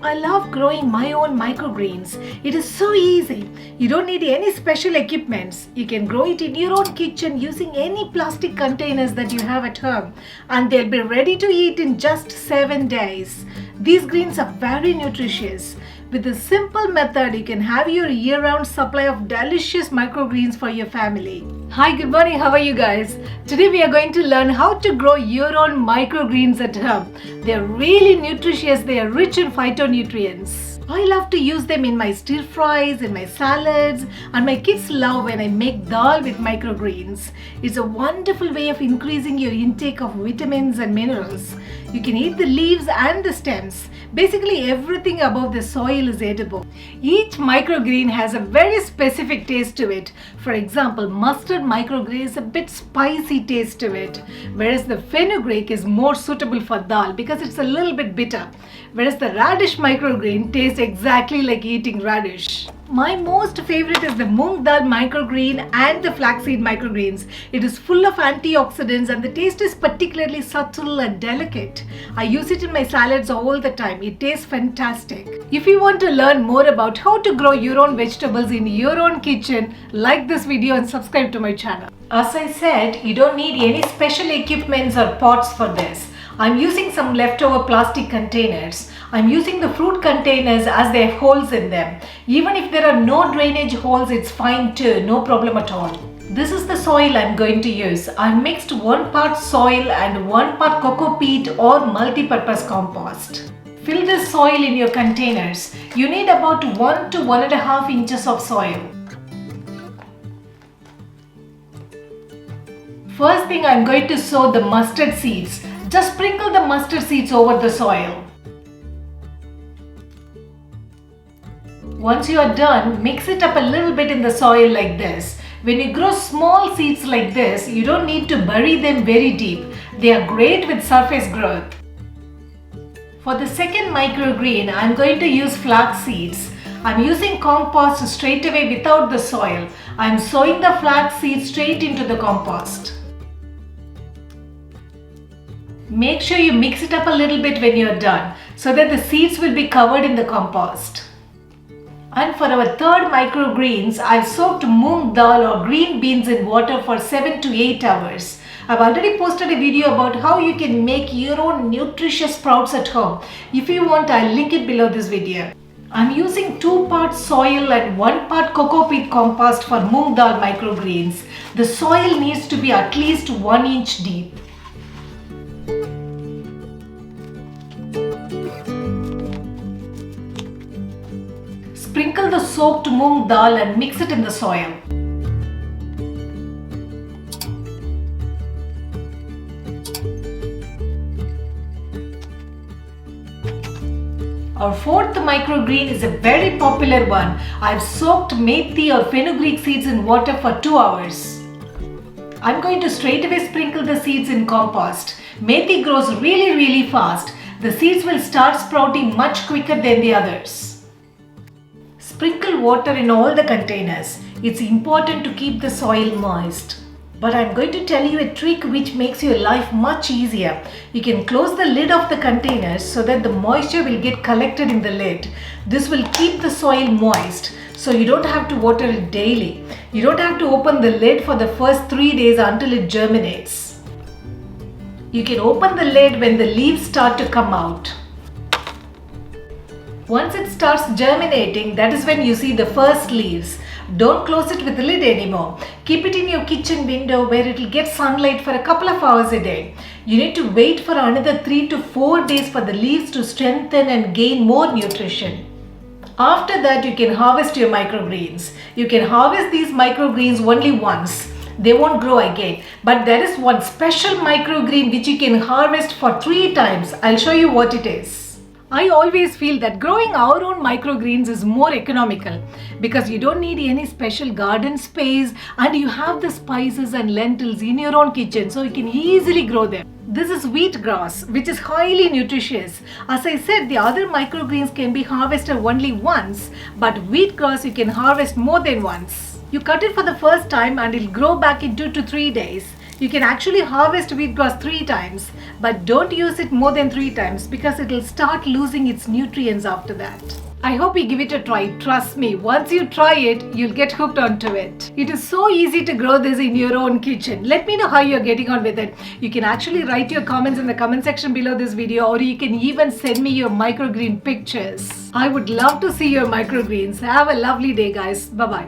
I love growing my own microgreens. It is so easy. You don't need any special equipments. You can grow it in your own kitchen using any plastic containers that you have at home, and they'll be ready to eat in just 7 days. These greens are very nutritious. With a simple method, you can have your year-round supply of delicious microgreens for your family. Hi, good morning. How are you guys? Today we are going to learn how to grow your own microgreens at home. They are really nutritious. They are rich in phytonutrients. I love to use them in my stir fries, in my salads, and my kids love when I make dal with microgreens. It's a wonderful way of increasing your intake of vitamins and minerals. You can eat the leaves and the stems. Basically everything above the soil is edible. Each microgreen has a very specific taste to it. For example, mustard microgreen is a bit spicy taste to it, whereas the fenugreek is more suitable for dal because it's a little bit bitter, whereas the radish microgreen tastes exactly like eating radish. My most favorite is the moong dal microgreen and the flaxseed microgreens. It is full of antioxidants and the taste is particularly subtle and delicate. I use it in my salads all the time. It tastes fantastic. If you want to learn more about how to grow your own vegetables in your own kitchen, like this video and subscribe to my channel. As I said, you don't need any special equipments or pots for this. I'm using some leftover plastic containers. I'm using the fruit containers as they have holes in them. Even if there are no drainage holes, it's fine too, no problem at all. This is the soil I'm going to use. I've mixed 1 part soil and 1 part cocoa peat or multi-purpose compost. Fill this soil in your containers. You need about 1 to 1.5 inches of soil. First thing, I'm going to sow the mustard seeds. Just sprinkle the mustard seeds over the soil. Once you are done, mix it up a little bit in the soil like this. When you grow small seeds like this, you don't need to bury them very deep. They are great with surface growth. For the second microgreen, I'm going to use flax seeds. I'm using compost straight away without the soil. I'm sowing the flax seeds straight into the compost. Make sure you mix it up a little bit when you're done so that the seeds will be covered in the compost. And for our third microgreens, I've soaked moong dal or green beans in water for 7 to 8 hours. I've already posted a video about how you can make your own nutritious sprouts at home. If you want, I'll link it below this video. I'm using 2 parts soil and 1 part cocoa peat compost for moong dal microgreens. The soil needs to be at least 1 inch deep. Sprinkle the soaked moong dal and mix it in the soil. Our fourth microgreen is a very popular one. I've soaked methi or fenugreek seeds in water for 2 hours. I'm going to straight away sprinkle the seeds in compost. Methi grows really fast. The seeds will start sprouting much quicker than the others. Sprinkle water in all the containers. It's important to keep the soil moist. But I'm going to tell you a trick which makes your life much easier. You can close the lid of the containers so that the moisture will get collected in the lid. This will keep the soil moist, so you don't have to water it daily. You don't have to open the lid for the first 3 days until it germinates. You can open the lid when the leaves start to come out. Once it starts germinating, that is when you see the first leaves. Don't close it with the lid anymore. Keep it in your kitchen window where it will get sunlight for a couple of hours a day. You need to wait for another 3 to 4 days for the leaves to strengthen and gain more nutrition. After that, you can harvest your microgreens. You can harvest these microgreens only once. They won't grow again. But there is one special microgreen which you can harvest for 3 times. I'll show you what it is. I always feel that growing our own microgreens is more economical because you don't need any special garden space and you have the spices and lentils in your own kitchen, so you can easily grow them. This is wheatgrass, which is highly nutritious. As I said, the other microgreens can be harvested only once, but wheatgrass you can harvest more than once. You cut it for the first time and it'll grow back in 2 to 3 days. You can actually harvest wheatgrass 3 times, but don't use it more than 3 times because it will start losing its nutrients after that. I hope you give it a try. Trust me, once you try it, you'll get hooked onto it. It is so easy to grow this in your own kitchen. Let me know how you're getting on with it. You can actually write your comments in the comment section below this video, or you can even send me your microgreen pictures. I would love to see your microgreens. Have a lovely day, guys. Bye-bye.